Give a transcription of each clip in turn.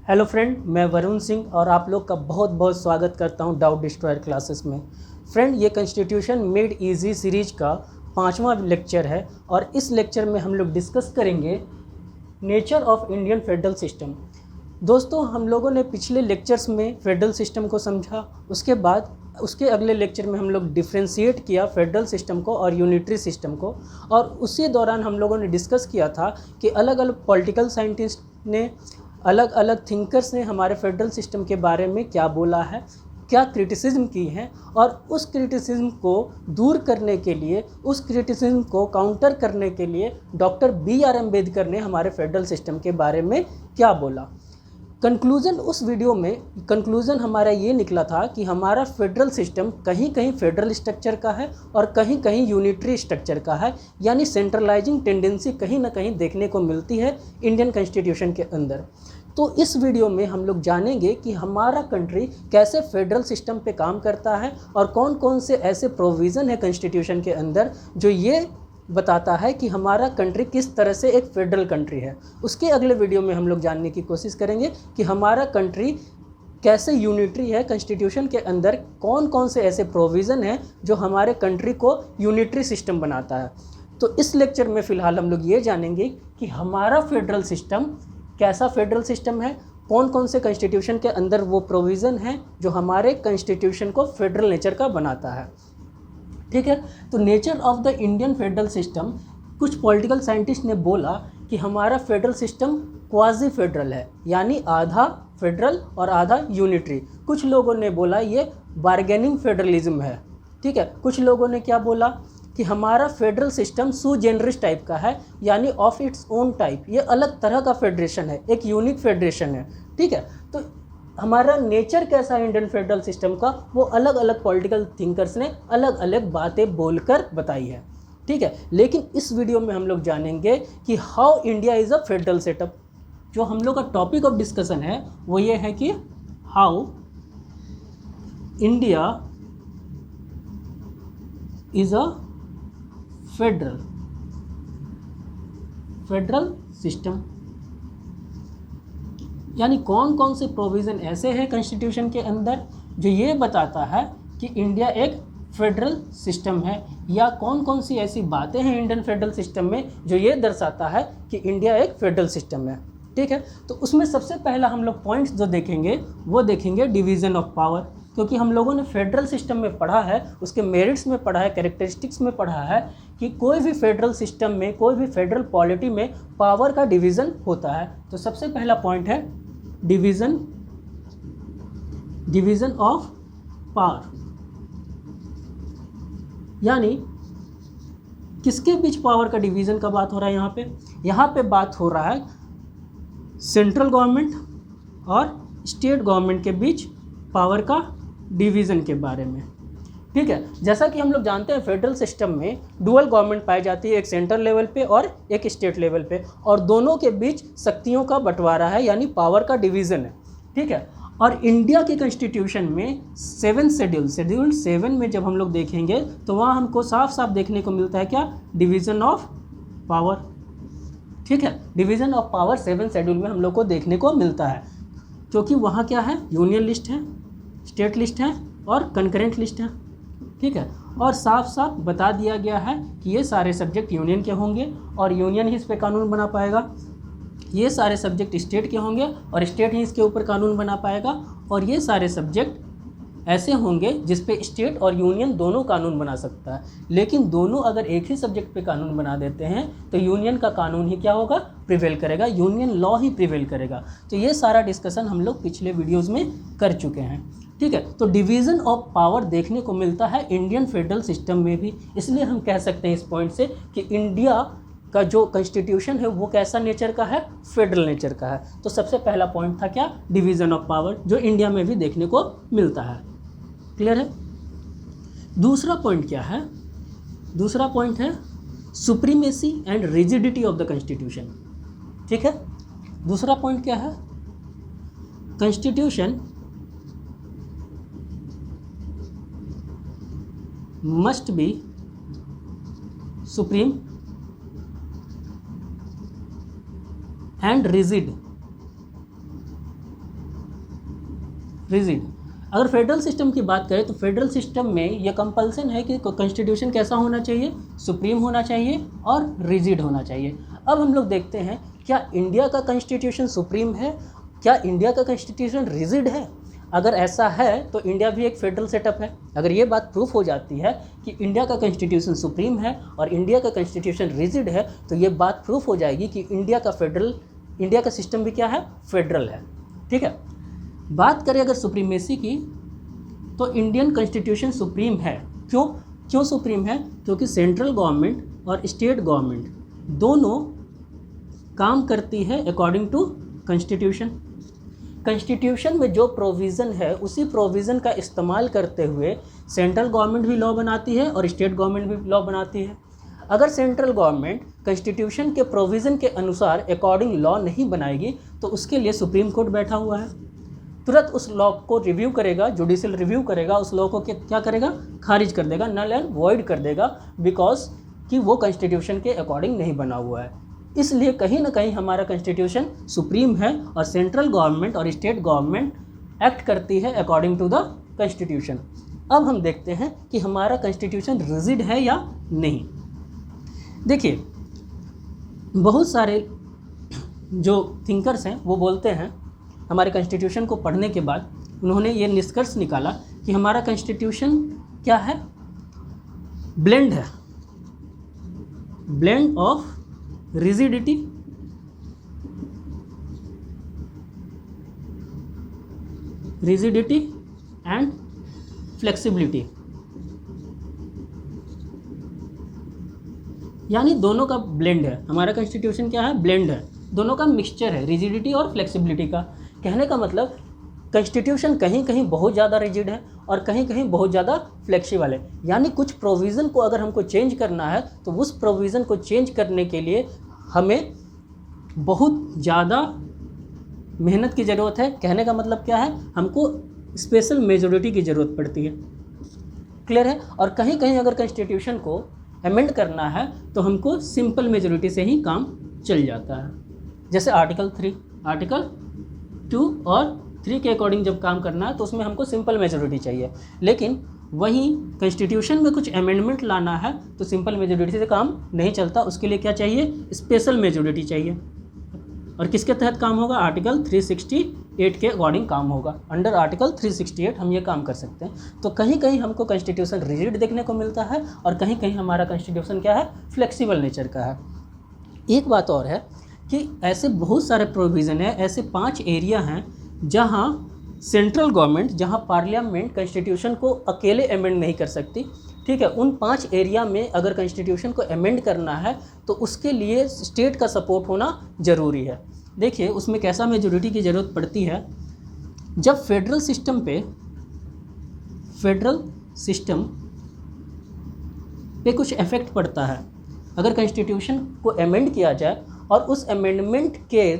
Hello friend, मैं वरुण सिंह और आप लोग का बहुत बहुत स्वागत करता हूं डाउट डिस्ट्रॉयर क्लासेस में। फ्रेंड, ये कॉन्स्टिट्यूशन मेड इजी सीरीज का 5वां लेक्चर है और इस लेक्चर में हम लोग डिस्कस करेंगे nature of Indian federal system. दोस्तों, हम लोगों ने पिछले लेक्चर्स में फेडरल सिस्टम को समझा, उसके बाद उसके अगले लेक्चर में हम लोग डिफ्रेंशिएट किया फेडरल सिस्टम को और यूनिटरी सिस्टम को। और उसी दौरान हम लोगों ने डिस्कस किया था कि अलग अलग पॉलिटिकल साइंटिस्ट ने, अलग अलग थिंकर्स ने हमारे फेडरल सिस्टम के बारे में क्या बोला है, क्या क्रिटिसिज्म की है, और उस क्रिटिसिज्म को दूर करने के लिए, उस क्रिटिसिज्म को काउंटर करने के लिए डॉक्टर बी.आर. अम्बेडकर ने हमारे फेडरल सिस्टम के बारे में क्या बोला। उस वीडियो में कंक्लूज़न हमारा ये निकला था कि हमारा फेडरल सिस्टम कहीं कहीं फेडरल स्ट्रक्चर का है और कहीं कहीं यूनिटरी स्ट्रक्चर का है, यानी सेंट्रलाइजिंग टेंडेंसी कहीं ना कहीं देखने को मिलती है इंडियन कॉन्स्टिट्यूशन के अंदर। तो इस वीडियो में हम लोग जानेंगे कि हमारा कंट्री कैसे फेडरल सिस्टम पे काम करता है और कौन कौन से ऐसे प्रोविज़न है कॉन्स्टिट्यूशन के अंदर जो ये बताता है कि हमारा कंट्री किस तरह से एक फेडरल कंट्री है। उसके अगले वीडियो में हम लोग जानने की कोशिश करेंगे कि हमारा कंट्री कैसे यूनिटरी है, कॉन्स्टिट्यूशन के अंदर कौन कौन से ऐसे प्रोविज़न हैं जो हमारे कंट्री को यूनिटरी सिस्टम बनाता है। तो इस लेक्चर में फ़िलहाल हम लोग ये जानेंगे कि हमारा फेडरल सिस्टम कैसा फेडरल सिस्टम है, कौन कौन से कॉन्स्टिट्यूशन के अंदर वो प्रोविज़न हैं जो हमारे कॉन्स्टिट्यूशन को फेडरल नेचर का बनाता है। ठीक है, तो nature of the Indian federal system, कुछ पॉलिटिकल साइंटिस्ट ने बोला कि हमारा फेडरल सिस्टम क्वाजी फेडरल है, यानी आधा फेडरल और आधा यूनिटरी। कुछ लोगों ने बोला ये बार्गेनिंग फेडरलिज्म है। ठीक है, कुछ लोगों ने क्या बोला कि हमारा फेडरल सिस्टम सू जेनरिस टाइप का है, यानी ऑफ इट्स ओन टाइप, ये अलग तरह का फेडरेशन है, एक यूनिक फेडरेशन है। ठीक है, तो हमारा नेचर कैसा है इंडियन फेडरल सिस्टम का, वो अलग अलग पॉलिटिकल थिंकर्स ने अलग अलग बातें बोलकर बताई है। ठीक है, लेकिन इस वीडियो में हम लोग जानेंगे कि how India is a federal setup. जो हम लोग का टॉपिक ऑफ डिस्कशन है वो ये है कि how India is a federal system, यानी कौन कौन से प्रोविज़न ऐसे हैं कॉन्स्टिट्यूशन के अंदर जो ये बताता है कि इंडिया एक फेडरल सिस्टम है, या कौन कौन सी ऐसी बातें हैं इंडियन फेडरल सिस्टम में जो ये दर्शाता है कि इंडिया एक फेडरल सिस्टम है। ठीक है, तो उसमें सबसे पहला हम लोग पॉइंट्स जो देखेंगे वो देखेंगे डिवीज़न ऑफ पावर, क्योंकि हम लोगों ने फेडरल सिस्टम में पढ़ा है, उसके मेरिट्स में पढ़ा है, कैरेक्टरिस्टिक्स में पढ़ा है कि कोई भी फेडरल सिस्टम में, कोई भी फेडरल पॉलिटी में पावर का डिवीज़न होता है। तो सबसे पहला पॉइंट है डिवीज़न ऑफ पावर, यानी किसके बीच पावर का डिवीज़न का बात हो रहा है। यहाँ पे बात हो रहा है सेंट्रल गवर्नमेंट और स्टेट गवर्नमेंट के बीच पावर का डिवीज़न के बारे में। ठीक है, जैसा कि हम लोग जानते हैं फेडरल सिस्टम में डुअल गवर्नमेंट पाई जाती है, एक सेंट्रल लेवल पे और एक स्टेट लेवल पे, और दोनों के बीच शक्तियों का बंटवारा है, यानी पावर का डिवीज़न है। ठीक है, और इंडिया के कॉन्स्टिट्यूशन में 7 शेड्यूल 7 में जब हम लोग देखेंगे तो वहाँ हमको साफ साफ देखने को मिलता है क्या, डिवीज़न ऑफ पावर। ठीक है, डिवीज़न ऑफ पावर 7 शेड्यूल में हम लोग को देखने को मिलता है, क्योंकि वहाँ क्या है, यूनियन लिस्ट है, स्टेट लिस्ट है और कंकरेंट लिस्ट है। ठीक है, और साफ साफ बता दिया गया है कि ये सारे सब्जेक्ट यूनियन के होंगे और यूनियन ही इस पे कानून बना पाएगा, ये सारे सब्जेक्ट स्टेट के होंगे और स्टेट ही इसके ऊपर कानून बना पाएगा, और ये सारे सब्जेक्ट ऐसे होंगे जिस पे स्टेट और यूनियन दोनों कानून बना सकता है। लेकिन दोनों अगर एक ही सब्जेक्ट पे कानून बना देते हैं तो यूनियन का कानून ही क्या होगा, प्रिवेल करेगा, यूनियन लॉ ही प्रिवेल करेगा। तो ये सारा डिस्कशन हम लोग पिछले वीडियोज़ में कर चुके हैं। ठीक है, तो डिवीज़न ऑफ पावर देखने को मिलता है इंडियन फेडरल सिस्टम में भी, इसलिए हम कह सकते हैं इस पॉइंट से कि इंडिया का जो कॉन्स्टिट्यूशन है वो कैसा नेचर का है, फेडरल नेचर का है। तो सबसे पहला पॉइंट था क्या, डिवीज़न ऑफ पावर, जो इंडिया में भी देखने को मिलता है। क्लियर है। दूसरा पॉइंट क्या है, दूसरा पॉइंट है supremacy and rigidity of the constitution. ठीक है, दूसरा पॉइंट क्या है, constitution must be supreme and rigid rigid. अगर फेडरल सिस्टम की बात करें तो फेडरल सिस्टम में यह कंपल्सन है कि कॉन्स्टिट्यूशन कैसा होना चाहिए, सुप्रीम होना चाहिए और रिजिड होना चाहिए। अब हम लोग देखते हैं क्या इंडिया का कॉन्स्टिट्यूशन सुप्रीम है, क्या इंडिया का कॉन्स्टिट्यूशन रिजिड है। अगर ऐसा है तो इंडिया भी एक फेडरल सेटअप है। अगर ये बात प्रूफ हो जाती है कि इंडिया का कॉन्स्टिट्यूशन सुप्रीम है और इंडिया का कॉन्स्टिट्यूशन रिजिड है, तो ये बात प्रूफ हो जाएगी कि इंडिया का सिस्टम भी क्या है, फेडरल है। ठीक है। बात करें अगर सुप्रीमेसी की, तो इंडियन कॉन्स्टिट्यूशन सुप्रीम है। क्यों सुप्रीम है? क्योंकि सेंट्रल गवर्नमेंट और स्टेट गवर्नमेंट दोनों काम करती है अकॉर्डिंग टू कॉन्स्टिट्यूशन। कॉन्स्टिट्यूशन में जो प्रोविज़न है उसी प्रोविज़न का इस्तेमाल करते हुए सेंट्रल गवर्नमेंट भी लॉ बनाती है और स्टेट गवर्नमेंट भी लॉ बनाती है। अगर सेंट्रल गवर्नमेंट कॉन्स्टिट्यूशन के प्रोविज़न के अनुसार अकॉर्डिंग लॉ नहीं बनाएगी तो उसके लिए सुप्रीम कोर्ट बैठा हुआ है, तुरंत उस लॉ को रिव्यू करेगा, जुडिशियल रिव्यू करेगा, उस लॉ को क्या करेगा, खारिज कर देगा, नल एंड वॉइड कर देगा, बिकॉज कि वो कॉन्स्टिट्यूशन के अकॉर्डिंग नहीं बना हुआ है। इसलिए कहीं ना कहीं हमारा कॉन्स्टिट्यूशन सुप्रीम है और सेंट्रल गवर्नमेंट और स्टेट गवर्नमेंट एक्ट करती है अकॉर्डिंग टू द कॉन्स्टिट्यूशन। अब हम देखते हैं कि हमारा कॉन्स्टिट्यूशन रिजिड है या नहीं। देखिए, बहुत सारे जो थिंकर्स हैं वो बोलते हैं, हमारे कॉन्स्टिट्यूशन को पढ़ने के बाद उन्होंने ये निष्कर्ष निकाला कि हमारा कॉन्स्टिट्यूशन क्या है, ब्लेंड है, blend of rigidity and flexibility, यानी दोनों का ब्लेंड है। हमारा कॉन्स्टिट्यूशन क्या है, ब्लेंड है, दोनों का मिक्सचर है, रिजिडिटी और फ्लेक्सिबिलिटी का। कहने का मतलब कॉन्स्टिट्यूशन कहीं कहीं बहुत ज़्यादा रिजिड है और कहीं कहीं बहुत ज़्यादा फ्लेक्सिबल है। यानी कुछ प्रोविज़न को अगर हमको चेंज करना है तो उस प्रोविज़न को चेंज करने के लिए हमें बहुत ज़्यादा मेहनत की ज़रूरत है। कहने का मतलब क्या है, हमको स्पेशल मेजॉरिटी की ज़रूरत पड़ती है। क्लियर है। और कहीं कहीं अगर कॉन्स्टिट्यूशन को अमेंड करना है तो हमको सिंपल मेजॉरिटी से ही काम चल जाता है। जैसे आर्टिकल 3, आर्टिकल 2 और 3 के अकॉर्डिंग जब काम करना है तो उसमें हमको सिंपल मेजॉरिटी चाहिए, लेकिन वहीं कॉन्स्टिट्यूशन में कुछ अमेंडमेंट लाना है तो सिंपल मेजॉरिटी से काम नहीं चलता, उसके लिए क्या चाहिए, स्पेशल मेजॉरिटी चाहिए। और किसके तहत काम होगा, आर्टिकल 368 के अकॉर्डिंग काम होगा। अंडर आर्टिकल 368 हम ये काम कर सकते हैं। तो कहीं कहीं हमको कॉन्स्टिट्यूशन रिजिड देखने को मिलता है और कहीं कहीं हमारा कॉन्स्टिट्यूशन क्या है, फ्लेक्सिबल नेचर का है। एक बात और है कि ऐसे बहुत सारे प्रोविज़न है, ऐसे 5 एरिया हैं जहाँ सेंट्रल गवर्नमेंट, जहाँ पार्लियामेंट कॉन्स्टिट्यूशन को अकेले अमेंड नहीं कर सकती। ठीक है। उन 5 एरिया में अगर कॉन्स्टिट्यूशन को अमेंड करना है तो उसके लिए स्टेट का सपोर्ट होना ज़रूरी है। देखिए, उसमें कैसा मेजॉरिटी की ज़रूरत पड़ती है, जब फेडरल सिस्टम पे कुछ इफेक्ट पड़ता है। अगर कॉन्स्टिट्यूशन को अमेंड किया जाए और उस अमेंडमेंट के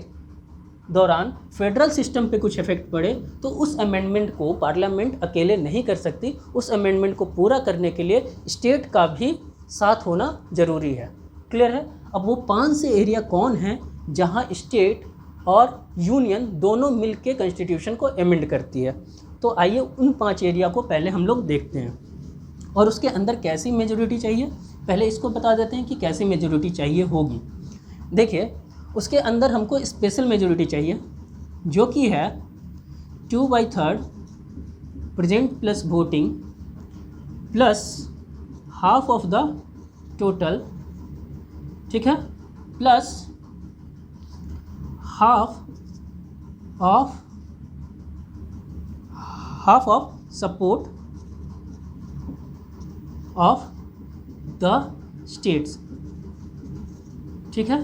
दौरान फेडरल सिस्टम पे कुछ इफेक्ट पड़े तो उस अमेंडमेंट को पार्लियामेंट अकेले नहीं कर सकती। उस अमेंडमेंट को पूरा करने के लिए स्टेट का भी साथ होना ज़रूरी है। क्लियर है। अब वो 5 से एरिया कौन हैं जहाँ स्टेट और यूनियन दोनों मिलके कॉन्स्टिट्यूशन को अमेंड करती है। तो आइए उन 5 एरिया को पहले हम लोग देखते हैं और उसके अंदर कैसी मेजॉरिटी चाहिए। पहले इसको बता देते हैं कि कैसी मेजॉरिटी चाहिए होगी। देखिए, उसके अंदर हमको स्पेशल मेजॉरिटी चाहिए जो कि है 2/3 present plus voting plus half of the total, ठीक है, plus half of support of the states. ठीक है।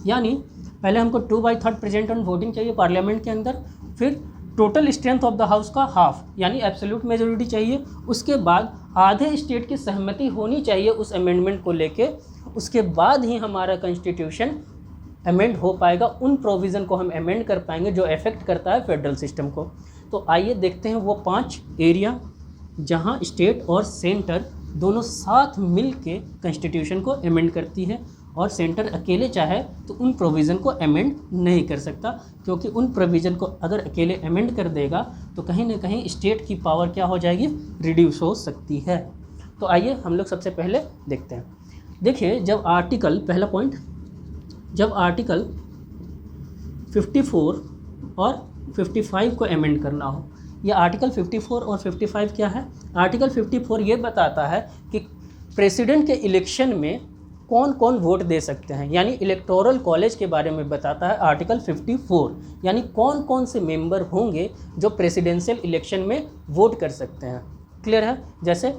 यानी पहले हमको 2/3 प्रेजेंट ऑन वोटिंग चाहिए पार्लियामेंट के अंदर, फिर total strength of the house का हाफ यानी एब्सोल्यूट मेजॉरिटी चाहिए। उसके बाद आधे स्टेट की सहमति होनी चाहिए उस अमेंडमेंट को लेके। उसके बाद ही हमारा कॉन्स्टिट्यूशन अमेंड हो पाएगा, उन प्रोविज़न को हम अमेंड कर पाएंगे जो इफेक्ट करता है फेडरल सिस्टम को। तो आइए देखते हैं वो 5 एरिया जहां स्टेट और सेंटर दोनों साथ मिल के कॉन्स्टिट्यूशन को अमेंड करती है और सेंटर अकेले चाहे तो उन प्रोविज़न को अमेंड नहीं कर सकता, क्योंकि उन प्रोविज़न को अगर अकेले अमेंड कर देगा तो कहीं ना कहीं स्टेट की पावर क्या हो जाएगी, रिड्यूस हो सकती है। तो आइए हम लोग सबसे पहले देखते हैं। देखिए, जब आर्टिकल, पहला पॉइंट, जब आर्टिकल 54 और 55 को अमेंड करना हो, या आर्टिकल 54 और 55 क्या है? आर्टिकल 54 ये बताता है कि प्रेसिडेंट के इलेक्शन में कौन कौन वोट दे सकते हैं, यानी इलेक्टोरल कॉलेज के बारे में बताता है आर्टिकल 54, यानी कौन कौन से मेंबर होंगे जो प्रेसिडेंशियल इलेक्शन में वोट कर सकते हैं। क्लियर है? जैसे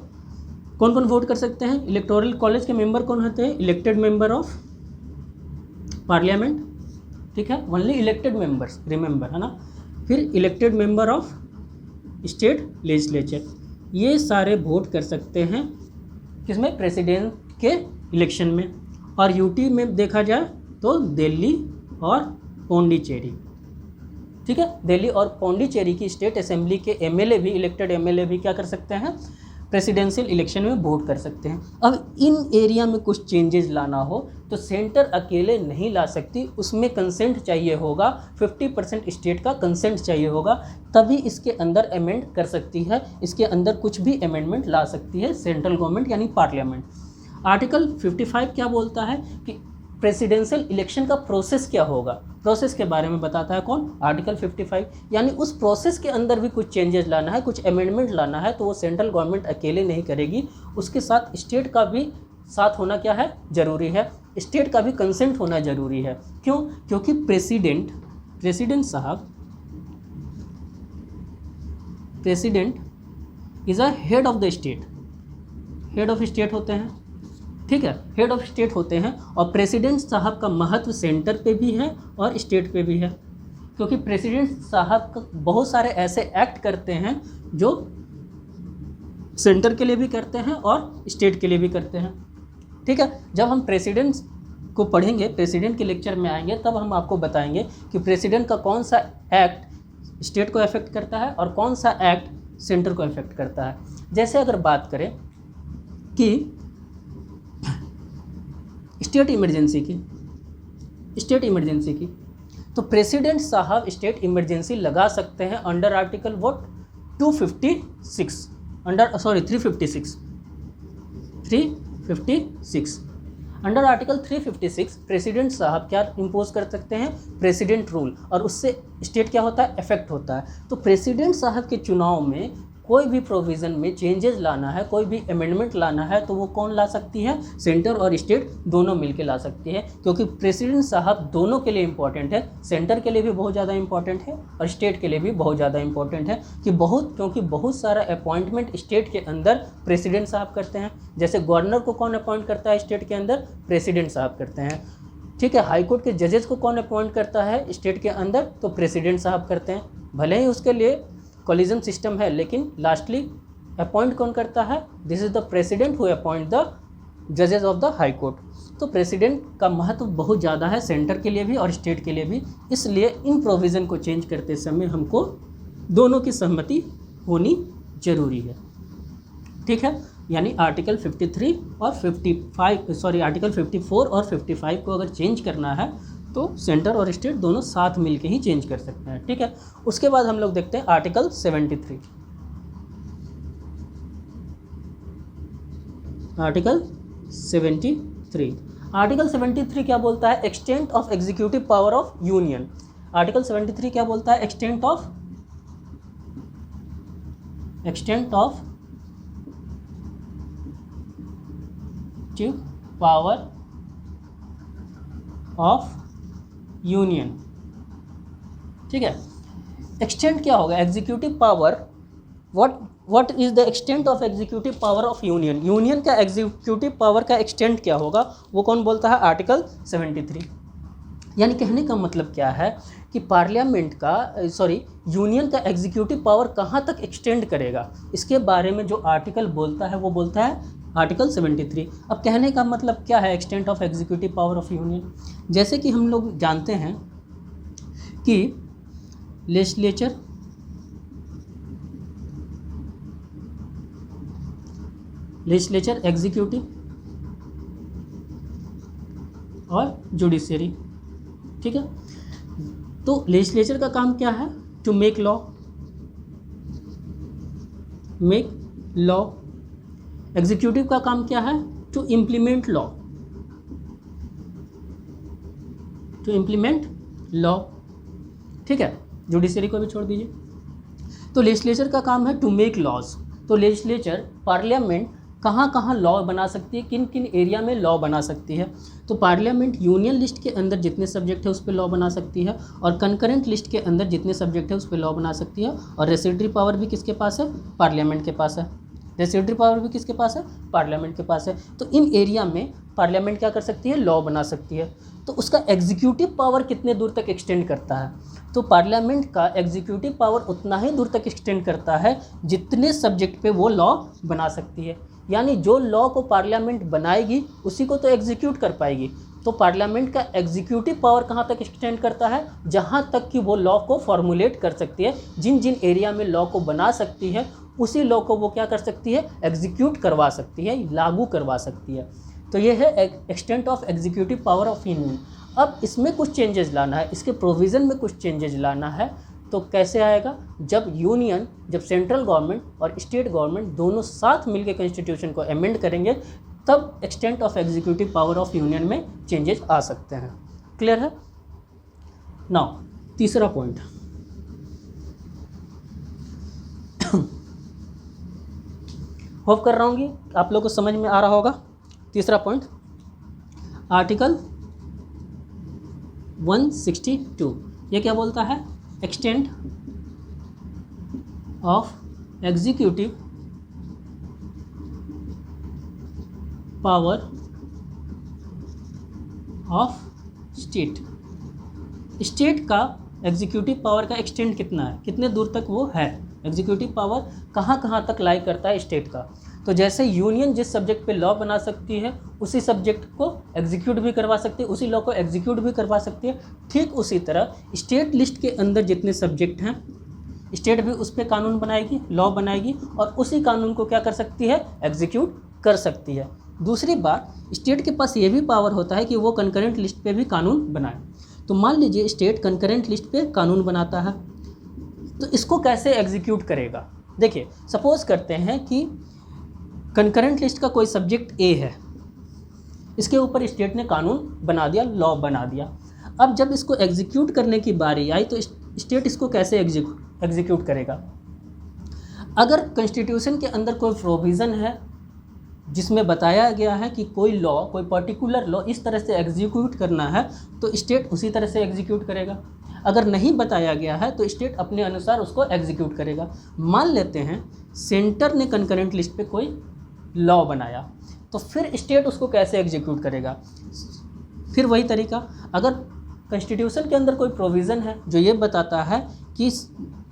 कौन कौन वोट कर सकते हैं? इलेक्टोरल कॉलेज के मेंबर कौन होते हैं? इलेक्टेड मेंबर ऑफ पार्लियामेंट, ठीक है, ओनली इलेक्टेड मेंबर्स, रिमेंबर, है ना। फिर elected member of state legislature, ये सारे वोट कर सकते हैं किसमें? प्रेसिडेंट के इलेक्शन में। और यूटी में देखा जाए तो दिल्ली और पौंडीचेरी, ठीक है, दिल्ली और पौंडीचेरी की स्टेट असेंबली के एमएलए भी, इलेक्टेड एमएलए भी क्या कर सकते हैं? प्रेसिडेंशियल इलेक्शन में वोट कर सकते हैं। अब इन एरिया में कुछ चेंजेस लाना हो तो सेंटर अकेले नहीं ला सकती, उसमें कंसेंट चाहिए होगा, 50% स्टेट का कंसेंट चाहिए होगा, तभी इसके अंदर अमेंड कर सकती है, इसके अंदर कुछ भी अमेंडमेंट ला सकती है सेंट्रल गवर्नमेंट यानी पार्लियामेंट। आर्टिकल 55 क्या बोलता है कि प्रेसिडेंशियल इलेक्शन का प्रोसेस क्या होगा, प्रोसेस के बारे में बताता है कौन? आर्टिकल 55, यानी उस प्रोसेस के अंदर भी कुछ चेंजेस लाना है, कुछ अमेंडमेंट लाना है, तो वो सेंट्रल गवर्नमेंट अकेले नहीं करेगी, उसके साथ स्टेट का भी साथ होना क्या है? ज़रूरी है, स्टेट का भी कंसेंट होना ज़रूरी है। क्यों? क्योंकि प्रेसिडेंट साहब, president is a head of the state, head of state होते हैं, ठीक है, हेड ऑफ स्टेट होते हैं। और प्रेसिडेंट साहब का महत्व सेंटर पे भी है और स्टेट पे भी है, क्योंकि प्रेसिडेंट साहब बहुत सारे ऐसे एक्ट करते हैं जो सेंटर के लिए भी करते हैं और स्टेट के लिए भी करते हैं, ठीक है। जब हम प्रेसिडेंट को पढ़ेंगे, प्रेसिडेंट के लेक्चर में आएंगे, तब हम आपको बताएंगे कि प्रेसिडेंट का कौन सा एक्ट स्टेट को अफेक्ट करता है और कौन सा एक्ट सेंटर को अफेक्ट करता है। जैसे अगर बात करें कि स्टेट इमरजेंसी की, तो प्रेसिडेंट साहब स्टेट इमरजेंसी लगा सकते हैं under article what 356 under article 356 president साहब क्या इंपोज कर सकते हैं? प्रेसिडेंट रूल, और उससे स्टेट क्या होता है? इफेक्ट होता है। तो प्रेसिडेंट साहब के चुनाव में कोई भी प्रोविज़न में चेंजेस लाना है, कोई भी अमेंडमेंट लाना है, तो वो कौन ला सकती है? सेंटर और स्टेट दोनों मिलकर ला सकती है, क्योंकि प्रेसिडेंट साहब दोनों के लिए इंपॉर्टेंट है, सेंटर के लिए भी बहुत ज़्यादा इंपॉर्टेंट है और स्टेट के लिए भी बहुत ज़्यादा इंपॉर्टेंट है, क्योंकि बहुत सारा अपॉइंटमेंट स्टेट के अंदर प्रेसिडेंट साहब करते हैं। जैसे गवर्नर को कौन अपॉइंट करता है स्टेट के अंदर? प्रेसिडेंट साहब करते हैं, ठीक है। हाई कोर्ट के जजेस को कौन अपॉइंट करता है स्टेट के अंदर? तो प्रेसिडेंट साहब करते हैं। भले ही उसके लिए कॉलिजन सिस्टम है, लेकिन लास्टली अपॉइंट कौन करता है? This is the president who appoint the जजेस ऑफ द हाई कोर्ट। तो प्रेसिडेंट का महत्व बहुत ज़्यादा है, सेंटर के लिए भी और स्टेट के लिए भी, इसलिए इन प्रोविज़न को चेंज करते समय हमको दोनों की सहमति होनी जरूरी है, ठीक है। यानी आर्टिकल 53 और 55 आर्टिकल 54 और 55 को अगर चेंज करना है तो सेंटर और स्टेट दोनों साथ मिलके ही चेंज कर सकते हैं, ठीक है। उसके बाद हम लोग देखते हैं आर्टिकल 73। आर्टिकल 73 क्या बोलता है? Extent of executive power of union. Article 73 क्या बोलता है? Extent of power of union, ठीक है। एक्सटेंट क्या होगा? Executive power, what is the extent of executive power of union? Union का एग्जीक्यूटिव पावर का एक्सटेंट क्या होगा, वो कौन बोलता है? आर्टिकल 73। यानी कहने का मतलब क्या है कि पार्लियामेंट का यूनियन का एग्जीक्यूटिव पावर कहाँ तक एक्सटेंड करेगा, इसके बारे में जो आर्टिकल बोलता है वो बोलता है आर्टिकल 73। अब कहने का मतलब क्या है extent of executive power of union? जैसे कि हम लोग जानते हैं कि लेजिस्लेचर एग्जीक्यूटिव और जुडिशरी। ठीक है, तो लेजिस्लेचर का काम क्या है? To make law, make law. Executive का काम क्या है? To implement law, to implement law. ठीक है, जुडिशरी को भी छोड़ दीजिए। तो लेजिस्लेचर का काम है टू मेक लॉज। तो लेजिस्लेचर, पार्लियामेंट कहाँ कहाँ लॉ बना सकती है, किन किन एरिया में लॉ बना सकती है? तो पार्लियामेंट यूनियन लिस्ट के अंदर जितने सब्जेक्ट है उस पर लॉ बना सकती है, और कंकरेंट लिस्ट के अंदर जितने सब्जेक्ट है उस पर लॉ बना सकती है। और रेसिडरी पावर भी किसके पास है? पार्लियामेंट के पास है। रेसिडरी पावर भी किसके पास है? पार्लियामेंट के पास है। तो इन एरिया में पार्लियामेंट क्या कर सकती है? लॉ बना सकती है। तो उसका एग्जीक्यूटिव पावर कितने दूर तक एक्सटेंड करता है? तो पार्लियामेंट का एग्जीक्यूटिव पावर उतना ही दूर तक एक्सटेंड करता है जितने सब्जेक्ट पे वो लॉ बना सकती है। यानी जो लॉ को पार्लियामेंट बनाएगी उसी को तो एग्जीक्यूट कर पाएगी। तो पार्लियामेंट का एग्जीक्यूटिव पावर कहाँ तक एक्सटेंड करता है? जहाँ तक कि वो लॉ को फॉर्मुलेट कर सकती है। जिन जिन एरिया में लॉ को बना सकती है उसी लॉ को वो क्या कर सकती है? एग्जीक्यूट करवा सकती है, लागू करवा सकती है। तो ये है extent of executive power of union. अब इसमें कुछ चेंजेस लाना है, इसके प्रोविज़न में कुछ चेंजेस लाना है। तो कैसे आएगा? जब यूनियन, जब सेंट्रल गवर्नमेंट और स्टेट गवर्नमेंट दोनों साथ मिलकर कॉन्स्टिट्यूशन को अमेंड करेंगे, तब extent of executive power of union में चेंजेस आ सकते हैं। क्लियर है? नाउ तीसरा पॉइंट, होप कर रहा हूँ कि आप लोग को समझ में आ रहा होगा। तीसरा पॉइंट, आर्टिकल 162, ये क्या बोलता है? Extent of executive power of state. State का एग्जीक्यूटिव पावर का एक्सटेंट कितना है, कितने दूर तक वो है? एग्जीक्यूटिव पावर कहाँ कहाँ तक लाई करता है स्टेट का? तो जैसे यूनियन जिस सब्जेक्ट पे लॉ बना सकती है उसी सब्जेक्ट को एग्जीक्यूट भी करवा सकती है, उसी लॉ को एग्जीक्यूट भी करवा सकती है। ठीक उसी तरह स्टेट लिस्ट के अंदर जितने सब्जेक्ट हैं, स्टेट भी उस पर कानून बनाएगी, लॉ बनाएगी, और उसी कानून को क्या कर सकती है? एग्जीक्यूट कर सकती है। दूसरी बात, स्टेट के पास ये भी पावर होता है कि वो कंकरेंट लिस्ट पे भी कानून बनाए। तो मान लीजिए स्टेट कंकरेंट लिस्ट पे कानून बनाता है, तो इसको कैसे एग्जीक्यूट करेगा? देखिए, सपोज करते हैं कि कंकरेंट लिस्ट का कोई सब्जेक्ट ए है, इसके ऊपर स्टेट ने कानून बना दिया, लॉ बना दिया। अब जब इसको एग्जीक्यूट करने की बारी आई तो स्टेट इसको कैसे एग्जीक्यूट करेगा? अगर कॉन्स्टिट्यूशन के अंदर कोई प्रोविज़न है जिसमें बताया गया है कि कोई लॉ, कोई पर्टिकुलर लॉ इस तरह से एग्जीक्यूट करना है, तो स्टेट उसी तरह से एग्जीक्यूट करेगा। अगर नहीं बताया गया है तो स्टेट अपने अनुसार उसको एग्जीक्यूट करेगा। मान लेते हैं सेंटर ने कंकरेंट लिस्ट पे कोई लॉ बनाया, तो फिर स्टेट उसको कैसे एग्जीक्यूट करेगा? फिर वही तरीका, अगर कॉन्स्टिट्यूशन के अंदर कोई प्रोविज़न है जो ये बताता है कि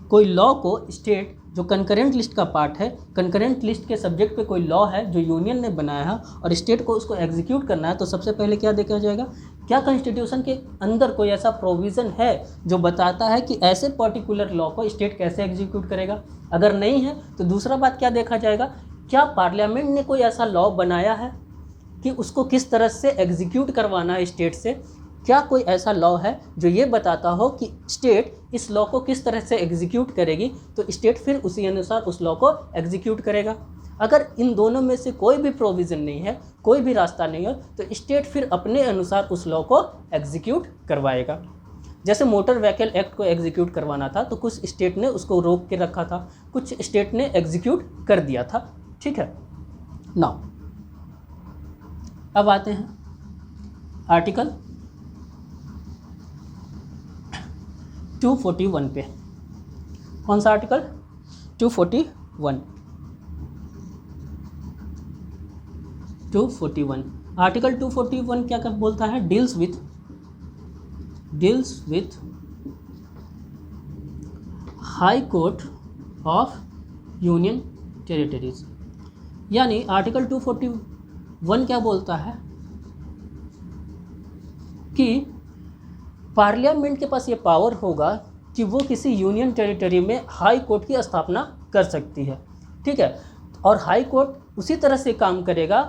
कोई लॉ को स्टेट, जो कंकरेंट लिस्ट का पार्ट है, कंकरेंट लिस्ट के सब्जेक्ट पे कोई लॉ है जो यूनियन ने बनाया है और स्टेट को उसको एग्जीक्यूट करना है, तो सबसे पहले क्या देखा जाएगा? क्या कॉन्स्टिट्यूशन के अंदर कोई ऐसा प्रोविज़न है जो बताता है कि ऐसे पर्टिकुलर लॉ को स्टेट कैसे एग्जीक्यूट करेगा? अगर नहीं है तो दूसरा बात क्या देखा जाएगा? क्या पार्लियामेंट ने कोई ऐसा लॉ बनाया है कि उसको किस तरह से एग्जीक्यूट करवाना है स्टेट से? क्या कोई ऐसा लॉ है जो ये बताता हो कि स्टेट इस लॉ को किस तरह से एग्जीक्यूट करेगी, तो स्टेट फिर उसी अनुसार उस लॉ को एग्जीक्यूट करेगा। अगर इन दोनों में से कोई भी प्रोविज़न नहीं है, कोई भी रास्ता नहीं है, तो स्टेट फिर अपने अनुसार उस लॉ को एग्जीक्यूट करवाएगा। जैसे मोटर व्हीकल एक्ट को एग्जीक्यूट करवाना था तो कुछ स्टेट ने उसको रोक के रखा था, कुछ स्टेट ने एग्जीक्यूट कर दिया था। ठीक है, नाउ अब आते हैं आर्टिकल 241 पे। कौन सा आर्टिकल? 241। 241 आर्टिकल 241 क्या कर बोलता है? Deals with high court of union territories. यानी आर्टिकल 241 क्या बोलता है कि पार्लियामेंट के पास ये पावर होगा कि वो किसी यूनियन टेरिटरी में हाई कोर्ट की स्थापना कर सकती है। ठीक है, और हाई कोर्ट उसी तरह से काम करेगा,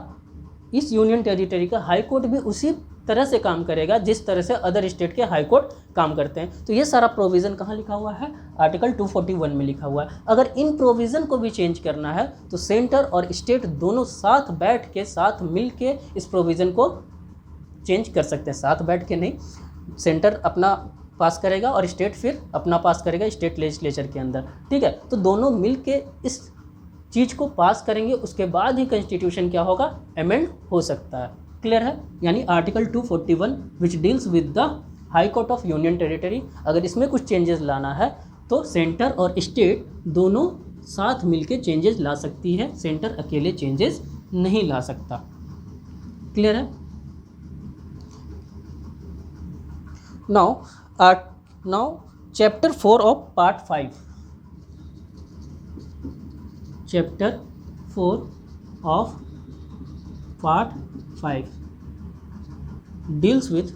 इस यूनियन टेरिटरी का हाई कोर्ट भी उसी तरह से काम करेगा जिस तरह से अदर स्टेट के हाई कोर्ट काम करते हैं। तो ये सारा प्रोविज़न कहाँ लिखा हुआ है? आर्टिकल 241 में लिखा हुआ है। अगर इन प्रोविज़न को भी चेंज करना है तो सेंटर और स्टेट दोनों साथ बैठ के, साथ मिल के इस प्रोविज़न को चेंज कर सकते हैं। साथ बैठ के नहीं, सेंटर अपना पास करेगा और स्टेट फिर अपना पास करेगा स्टेट लेजिस्लेचर के अंदर, ठीक है। तो दोनों मिल के इस चीज़ को पास करेंगे, उसके बाद ही कॉन्स्टिट्यूशन क्या होगा? अमेंड हो सकता है। क्लियर है? यानी article 241 which deals with the high court of union territory, अगर इसमें कुछ चेंजेस लाना है तो सेंटर और स्टेट दोनों साथ मिलके चेंजेस ला सकती है, सेंटर अकेले चेंजेस नहीं ला सकता। क्लियर है? Now chapter 4 of part 5, chapter 4 of part 5 deals with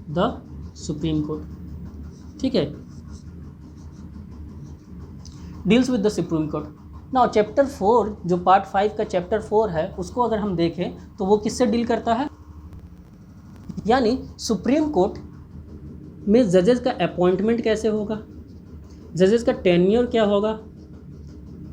the supreme court, ठीक है, deals with the supreme court. Now chapter 4 जो पार्ट 5 का चैप्टर 4 है, उसको अगर हम देखें तो वो किससे डील करता है? यानी सुप्रीम कोर्ट में जजेस का अपॉइंटमेंट कैसे होगा, जजेस का टेन्योर क्या होगा,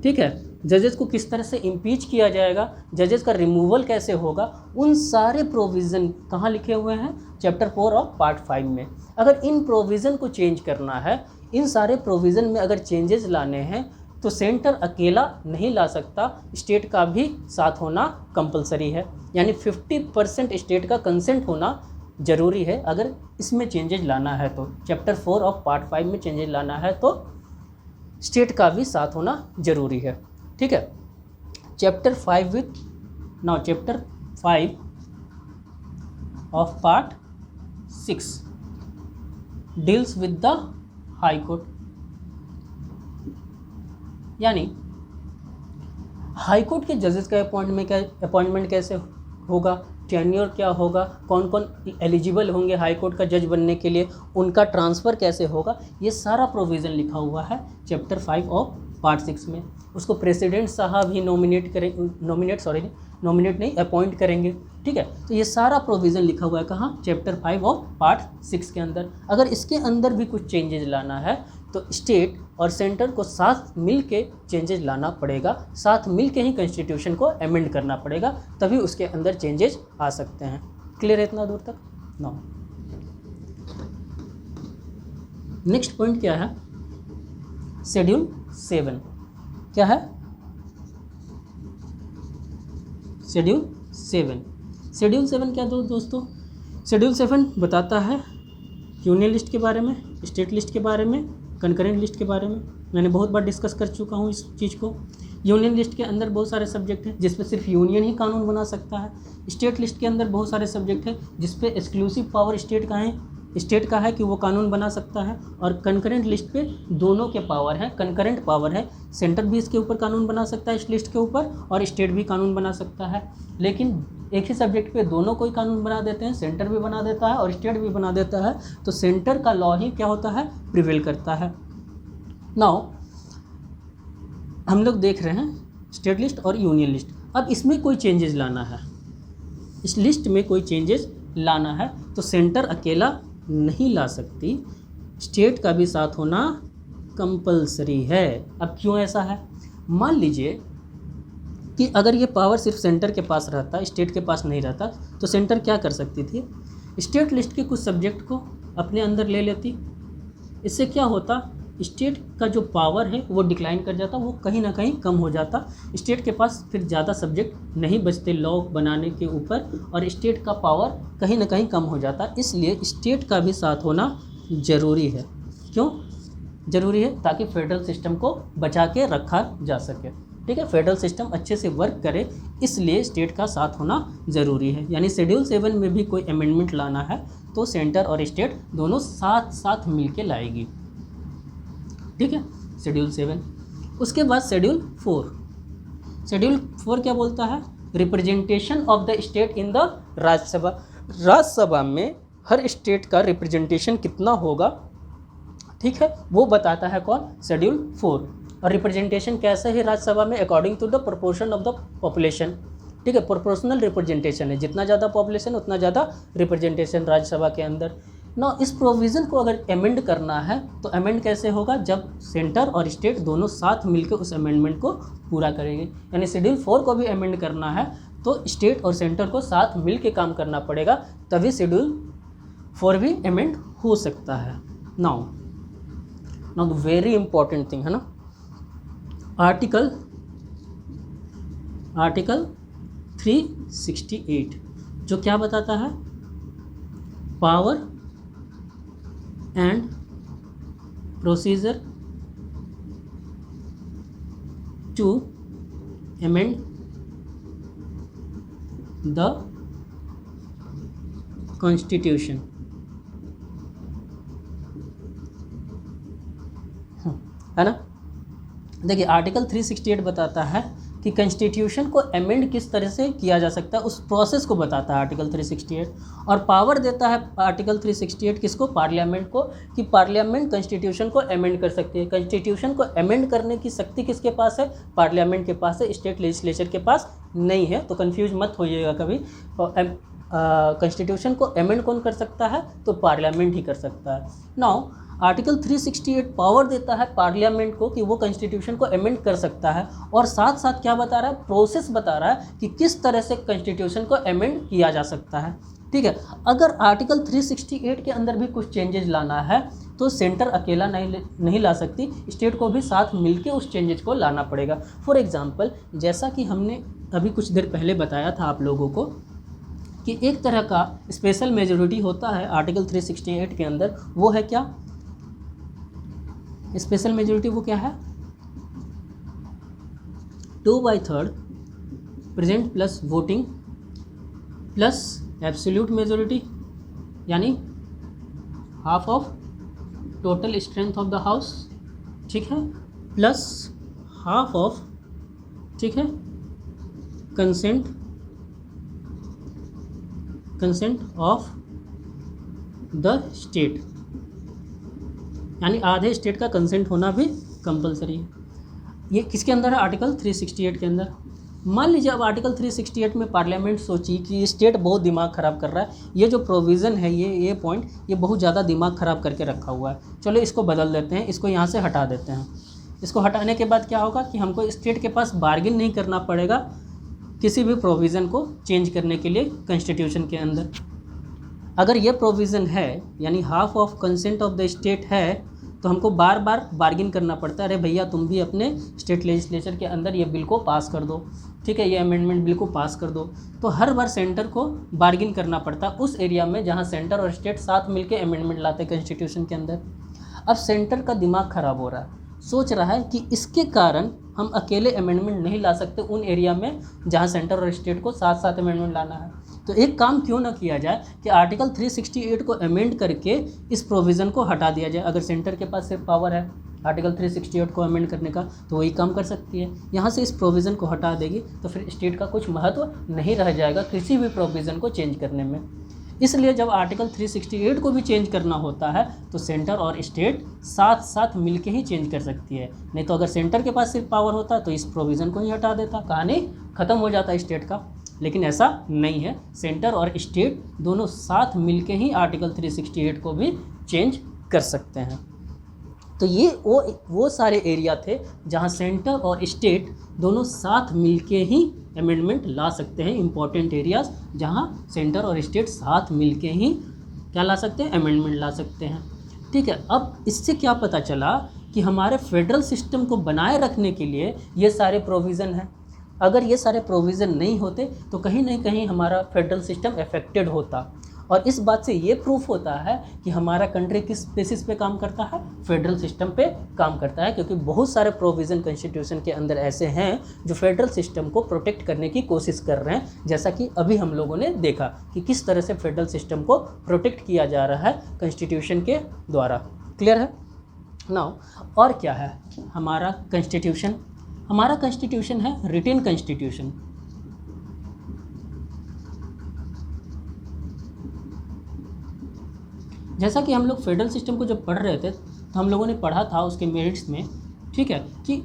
ठीक है, जजेस को किस तरह से इम्पीच किया जाएगा, जजेस का रिमूवल कैसे होगा, उन सारे प्रोविज़न कहाँ लिखे हुए हैं? चैप्टर 4 ऑफ पार्ट 5 में। अगर इन प्रोविज़न को चेंज करना है, इन सारे प्रोविज़न में अगर चेंजेस लाने हैं तो सेंटर अकेला नहीं ला सकता, स्टेट का भी साथ होना कंपलसरी है। यानी 50% स्टेट का कंसेंट होना ज़रूरी है अगर इसमें चेंजेस लाना है तो। चैप्टर 4 ऑफ पार्ट 5 में चेंजेस लाना है तो स्टेट का भी साथ होना ज़रूरी है, ठीक है। Chapter 5 of part 6 deals with the high court. यानी हाई कोर्ट के जजेस का अपॉइंटमेंट कैसे होगा, टेन्योर क्या होगा, कौन कौन एलिजिबल होंगे हाई कोर्ट का जज बनने के लिए, उनका ट्रांसफ़र कैसे होगा, ये सारा प्रोविज़न लिखा हुआ है चैप्टर 5 ऑफ पार्ट 6 में। उसको प्रेसिडेंट साहब ही अपॉइंट करेंगे, ठीक है। तो ये सारा प्रोविज़न लिखा हुआ है कहाँ? चैप्टर 5 ऑफ पार्ट 6 के अंदर। अगर इसके अंदर भी कुछ चेंजेस लाना है तो स्टेट और सेंटर को साथ मिल के चेंजेस लाना पड़ेगा, साथ मिल के ही कॉन्स्टिट्यूशन को अमेंड करना पड़ेगा, तभी उसके अंदर चेंजेस आ सकते हैं। क्लियर है इतना दूर तक? नो। नेक्स्ट पॉइंट क्या है? शेड्यूल 7 क्या है? शेड्यूल 7 क्या दोस्तों? शेड्यूल 7 बताता है यूनियन लिस्ट के बारे में, स्टेट लिस्ट के बारे में, कंकरेंट लिस्ट के बारे में। मैंने बहुत बार डिस्कस कर चुका हूँ इस चीज़ को। यूनियन लिस्ट के अंदर बहुत सारे सब्जेक्ट हैं जिसपे सिर्फ यूनियन ही कानून बना सकता है। स्टेट लिस्ट के अंदर बहुत सारे सब्जेक्ट हैं जिसपे एक्सक्लूसिव पावर स्टेट का है कि वो कानून बना सकता है। और कंकरेंट लिस्ट पे दोनों के पावर हैं, कंकरेंट पावर है, सेंटर भी इसके ऊपर कानून बना सकता है इस लिस्ट के ऊपर, और स्टेट भी कानून बना सकता है। लेकिन एक ही सब्जेक्ट पे दोनों कोई कानून बना देते हैं, सेंटर भी बना देता है और स्टेट भी बना देता है, तो सेंटर का लॉ ही क्या होता है? प्रिवेल करता है। नाउ हम लोग देख रहे हैं स्टेट लिस्ट और यूनियन लिस्ट। अब इसमें कोई चेंजेस लाना है, इस लिस्ट में कोई चेंजेस लाना है तो सेंटर अकेला नहीं ला सकती, स्टेट का भी साथ होना कंपलसरी है। अब क्यों ऐसा है? मान लीजिए कि अगर ये पावर सिर्फ सेंटर के पास रहता, स्टेट के पास नहीं रहता, तो सेंटर क्या कर सकती थी? स्टेट लिस्ट के कुछ सब्जेक्ट को अपने अंदर ले लेती। इससे क्या होता? स्टेट का जो पावर है वो डिक्लाइन कर जाता, वो कहीं ना कहीं कम हो जाता। स्टेट के पास फिर ज़्यादा सब्जेक्ट नहीं बचते लॉ बनाने के ऊपर, और स्टेट का पावर कहीं ना कहीं कम हो जाता। इसलिए स्टेट का भी साथ होना ज़रूरी है। क्यों ज़रूरी है? ताकि फेडरल सिस्टम को बचा के रखा जा सके, ठीक है, फेडरल सिस्टम अच्छे से वर्क करे, इसलिए स्टेट का साथ होना ज़रूरी है। यानी शेड्यूल 7 में भी कोई अमेंडमेंट लाना है तो सेंटर और स्टेट दोनों साथ मिल के लाएगी, ठीक है। शेड्यूल 7। उसके बाद शेड्यूल 4 क्या बोलता है? Representation of the state in the Rajya Sabha. Rajya Sabha में हर स्टेट का रिप्रेजेंटेशन कितना होगा, ठीक है, वो बताता है कौन? शेड्यूल 4। और रिप्रेजेंटेशन कैसे है राज्यसभा में, according to the proportion of the population. ठीक है, प्रोपोर्शनल रिप्रेजेंटेशन है, जितना ज़्यादा पॉपुलेशन उतना ज़्यादा रिप्रेजेंटेशन राज्यसभा के अंदर। ना इस प्रोविज़न को अगर अमेंड करना है तो अमेंड कैसे होगा, जब सेंटर और स्टेट दोनों साथ मिलकर उस अमेंडमेंट को पूरा करेंगे। यानी शेड्यूल 4 को भी अमेंड करना है तो स्टेट और सेंटर को साथ मिल के काम करना पड़ेगा, तभी शेड्यूल 4 भी अमेंड हो सकता है। Now the very important thing है ना, आर्टिकल 368 जो क्या बताता है, power and procedure to amend the constitution. है ना, देखिए आर्टिकल 368 बताता है कि कॉन्स्टिट्यूशन को अमेंड किस तरह से किया जा सकता है, उस प्रोसेस को बताता है आर्टिकल 368। और पावर देता है आर्टिकल 368 किसको, पार्लियामेंट को, कि पार्लियामेंट कॉन्स्टिट्यूशन को अमेंड कर सकती है। कॉन्स्टिट्यूशन को अमेंड करने की शक्ति किसके पास है, पार्लियामेंट के पास है, स्टेट लेजिस्लेचर के पास नहीं है। तो कंफ्यूज मत होइएगा कभी, कॉन्स्टिट्यूशन को अमेंड कौन कर सकता है, तो पार्लियामेंट ही कर सकता है। नाउ आर्टिकल 368 पावर देता है पार्लियामेंट को कि वो कॉन्स्टिट्यूशन को अमेंड कर सकता है, और साथ साथ क्या बता रहा है, प्रोसेस बता रहा है कि किस तरह से कॉन्स्टिट्यूशन को अमेंड किया जा सकता है। ठीक है, अगर आर्टिकल 368 के अंदर भी कुछ चेंजेस लाना है तो सेंटर अकेला नहीं ला सकती, स्टेट को भी साथ मिलके उस चेंजेस को लाना पड़ेगा। फॉर एग्जांपल, जैसा कि हमने अभी कुछ देर पहले बताया था आप लोगों को कि एक तरह का स्पेशल मेजॉरिटी होता है आर्टिकल 368 के अंदर, वो है क्या, स्पेशल मेजॉरिटी वो क्या है, 2/3 present plus voting plus absolute majority, यानी half of total strength of the house, ठीक है, प्लस हाफ ऑफ, ठीक है, कंसेंट ऑफ द स्टेट, यानी आधे स्टेट का कंसेंट होना भी कंपलसरी है। ये किसके अंदर है, आर्टिकल 368 के अंदर। मान लीजिए अब आर्टिकल 368 में पार्लियामेंट सोची कि स्टेट बहुत दिमाग ख़राब कर रहा है, ये जो प्रोविज़न है, ये पॉइंट, ये बहुत ज़्यादा दिमाग ख़राब करके रखा हुआ है, चलो इसको बदल देते हैं, इसको यहाँ से हटा देते हैं। इसको हटाने के बाद क्या होगा कि हमको स्टेट के पास बार्गिन नहीं करना पड़ेगा किसी भी प्रोविज़न को चेंज करने के लिए कॉन्स्टिट्यूशन के अंदर। अगर ये प्रोविज़न है, यानी half of consent of the state है, तो हमको बार बार बार्गिन करना पड़ता है, अरे भैया तुम भी अपने स्टेट लेजिस्लेचर के अंदर ये बिल को पास कर दो, ठीक है, ये अमेंडमेंट बिल को पास कर दो। तो हर बार सेंटर को बार्गिन करना पड़ता है उस एरिया में जहाँ सेंटर और स्टेट साथ मिलके अमेंडमेंट लाते हैं कॉन्स्टिट्यूशन के अंदर। अब सेंटर का दिमाग ख़राब हो रहा है, सोच रहा है कि इसके कारण हम अकेले अमेंडमेंट नहीं ला सकते उन एरिया में जहाँ सेंटर और स्टेट को साथ साथ अमेंडमेंट लाना है। तो एक काम क्यों ना किया जाए कि आर्टिकल 368 को अमेंड करके इस प्रोविज़न को हटा दिया जाए। अगर सेंटर के पास सिर्फ पावर है आर्टिकल 368 को अमेंड करने का, तो वही काम कर सकती है, यहाँ से इस प्रोविज़न को हटा देगी, तो फिर स्टेट का कुछ महत्व नहीं रह जाएगा किसी भी प्रोविज़न को चेंज करने में। इसलिए जब आर्टिकल 368 को भी चेंज करना होता है तो सेंटर और स्टेट साथ साथ मिलके ही चेंज कर सकती है, नहीं तो अगर सेंटर के पास सिर्फ पावर होता तो इस प्रोविज़न को ही हटा देता, कहानी ख़त्म हो जाता स्टेट का। लेकिन ऐसा नहीं है, सेंटर और स्टेट दोनों साथ मिलके ही आर्टिकल 368 को भी चेंज कर सकते हैं। तो ये वो सारे एरिया थे जहाँ सेंटर और स्टेट दोनों साथ मिलके ही अमेंडमेंट ला सकते हैं, इंपॉर्टेंट एरियाज़ जहाँ सेंटर और स्टेट साथ मिलके ही क्या ला सकते हैं, अमेंडमेंट ला सकते हैं। ठीक है, अब इससे क्या पता चला कि हमारे फेडरल सिस्टम को बनाए रखने के लिए ये सारे प्रोविज़न हैं। अगर ये सारे प्रोविज़न नहीं होते तो कहीं ना कहीं हमारा फेडरल सिस्टम अफेक्टेड होता, और इस बात से ये प्रूफ होता है कि हमारा कंट्री किस बेसिस पे काम करता है, फेडरल सिस्टम पे काम करता है, क्योंकि बहुत सारे प्रोविज़न कॉन्स्टिट्यूशन के अंदर ऐसे हैं जो फेडरल सिस्टम को प्रोटेक्ट करने की कोशिश कर रहे हैं, जैसा कि अभी हम लोगों ने देखा कि किस तरह से फेडरल सिस्टम को प्रोटेक्ट किया जा रहा है कॉन्स्टिट्यूशन के द्वारा। क्लियर है? नाउ और क्या है हमारा कॉन्स्टिट्यूशन? हमारा कॉन्स्टिट्यूशन है रिटेन कॉन्स्टिट्यूशन। जैसा कि हम लोग फेडरल सिस्टम को जब पढ़ रहे थे तो हम लोगों ने पढ़ा था उसके मेरिट्स में, ठीक है, कि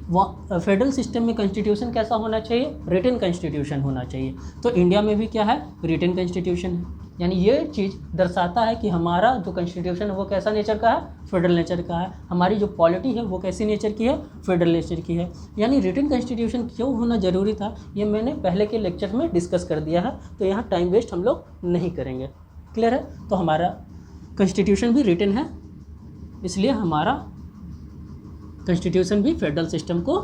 फेडरल सिस्टम में कॉन्स्टिट्यूशन कैसा होना चाहिए, रिटन कॉन्स्टिट्यूशन होना चाहिए। तो इंडिया में भी क्या है, रिटन कॉन्स्टिट्यूशन है। यानी ये चीज़ दर्शाता है कि हमारा जो कॉन्स्टिट्यूशन है वो कैसा नेचर का है, फेडरल नेचर का है। हमारी जो पॉलिटी है वो कैसी नेचर की है, फेडरल नेचर की है। यानी रिटन कॉन्स्टिट्यूशन क्यों होना ज़रूरी था, ये मैंने पहले के लेक्चर में डिस्कस कर दिया है, तो यहाँ टाइम वेस्ट हम लोग नहीं करेंगे। क्लियर है। तो हमारा कॉन्स्टिट्यूशन भी रिटन है, इसलिए हमारा कॉन्स्टिट्यूशन भी फेडरल सिस्टम को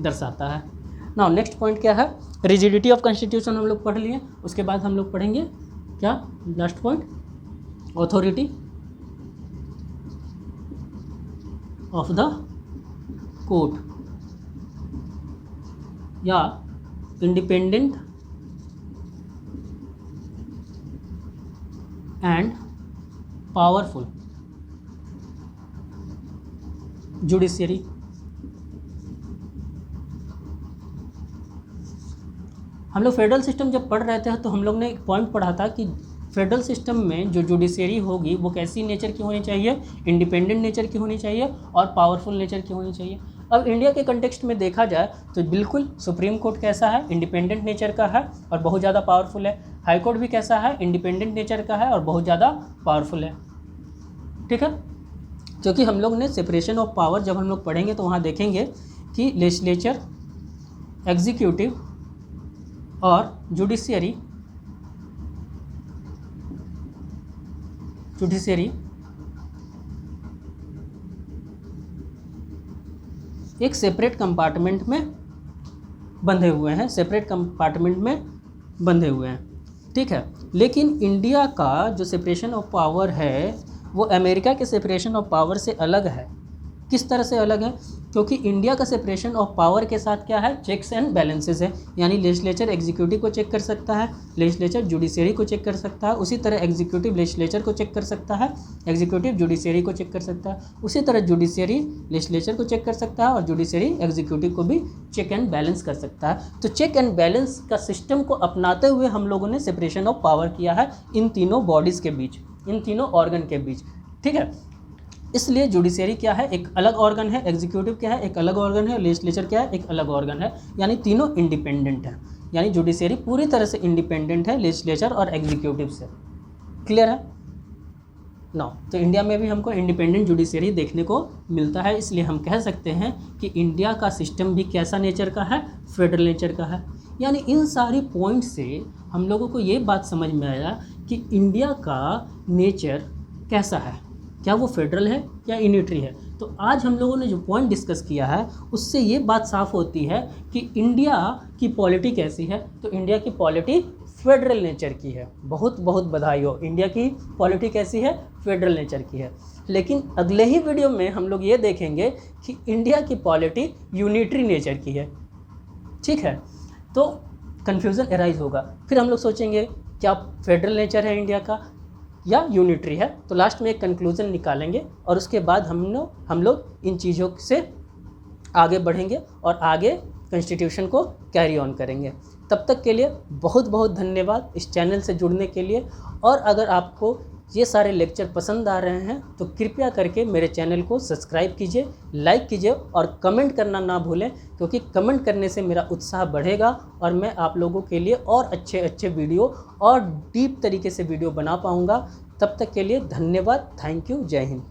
दर्शाता है। नाउ नेक्स्ट पॉइंट क्या है, रिजिडिटी ऑफ कॉन्स्टिट्यूशन हम लोग पढ़ लिए। उसके बाद हम लोग पढ़ेंगे क्या, last point, authority of the court या इंडिपेंडेंट एंड पावरफुल जुडिशरी। हम लोग फेडरल सिस्टम जब पढ़ रहे थे तो हम लोग ने एक पॉइंट पढ़ा था कि फेडरल सिस्टम में जो जुडिशरी होगी वो कैसी नेचर की होनी चाहिए, इंडिपेंडेंट नेचर की होनी चाहिए और पावरफुल नेचर की होनी चाहिए। अब इंडिया के कंटेक्स्ट में देखा जाए तो बिल्कुल सुप्रीम कोर्ट कैसा है, इंडिपेंडेंट नेचर का है और बहुत ज़्यादा पावरफुल है। हाई कोर्ट भी कैसा है, इंडिपेंडेंट नेचर का है और बहुत ज़्यादा पावरफुल है। ठीक है, क्योंकि हम लोग ने सेपरेशन ऑफ पावर जब हम लोग पढ़ेंगे तो वहाँ देखेंगे कि लेजिस्लेचर, एग्जीक्यूटिव और जुडिशरी एक सेपरेट कंपार्टमेंट में बंधे हुए हैं, ठीक है। लेकिन इंडिया का जो सेपरेशन ऑफ पावर है वो अमेरिका के सेपरेशन ऑफ पावर से अलग है। किस तरह से अलग है, क्योंकि इंडिया का सेपरेशन ऑफ पावर के साथ क्या है, चेक्स एंड बैलेंसेस है। यानी लेजिस्लेचर एग्जीक्यूटिव को चेक कर सकता है, लेजिस्लेचर जुडिशरी को चेक कर सकता है, उसी तरह एग्जीक्यूटिव लेजिस्लेचर को चेक कर सकता है, एग्जीक्यूटिव जुडिशरी को चेक कर सकता है, उसी तरह जुडिशरी लेजिस्लेचर को चेक कर सकता है और जुडिशरी एग्जीक्यूटिव को भी चेक एंड बैलेंस कर सकता है। तो चेक एंड बैलेंस का सिस्टम को अपनाते हुए हम लोगों ने सेपरेशन ऑफ पावर किया है इन तीनों बॉडीज़ के बीच, इन तीनों ऑर्गन के बीच। ठीक है, इसलिए जुडिशरी क्या है, एक अलग ऑर्गन है, एग्जीक्यूटिव क्या है, एक अलग ऑर्गन है, लेजिस्लेचर क्या है, एक अलग ऑर्गन है। यानी तीनों इंडिपेंडेंट है। यानी जुडिशरी पूरी तरह से इंडिपेंडेंट है लेजिस्लेचर और एग्जीक्यूटिव से। क्लियर है ना। तो इंडिया में भी हमको इंडिपेंडेंट जुडिशरी देखने को मिलता है, इसलिए हम कह सकते हैं कि इंडिया का सिस्टम भी कैसा नेचर का है, फेडरल नेचर का है। यानी इन सारी पॉइंट से हम लोगों को ये बात समझ में आया कि इंडिया का नेचर कैसा है, क्या वो फेडरल है या यूनिटरी है। तो आज हम लोगों ने जो पॉइंट डिस्कस किया है उससे ये बात साफ होती है कि इंडिया की पॉलिटी कैसी है। तो इंडिया की पॉलिटी फेडरल नेचर की है। बहुत बहुत बधाई हो, इंडिया की पॉलिटी कैसी है, फेडरल नेचर की है। लेकिन अगले ही वीडियो में हम लोग ये देखेंगे कि इंडिया की पॉलिटी यूनिटरी नेचर की है। ठीक है, तो कन्फ्यूज़न अराइज होगा। फिर हम लोग सोचेंगे क्या फेडरल नेचर है इंडिया का या यूनिटरी है। तो लास्ट में एक कंक्लूज़न निकालेंगे और उसके बाद हम लोग इन चीज़ों से आगे बढ़ेंगे और आगे कॉन्स्टिट्यूशन को कैरी ऑन करेंगे। तब तक के लिए बहुत बहुत धन्यवाद इस चैनल से जुड़ने के लिए। और अगर आपको ये सारे लेक्चर पसंद आ रहे हैं तो कृपया करके मेरे चैनल को सब्सक्राइब कीजिए, लाइक कीजिए और कमेंट करना ना भूलें, क्योंकि कमेंट करने से मेरा उत्साह बढ़ेगा और मैं आप लोगों के लिए और अच्छे अच्छे वीडियो और डीप तरीके से वीडियो बना पाऊँगा। तब तक के लिए धन्यवाद। Thank you. जय हिंद।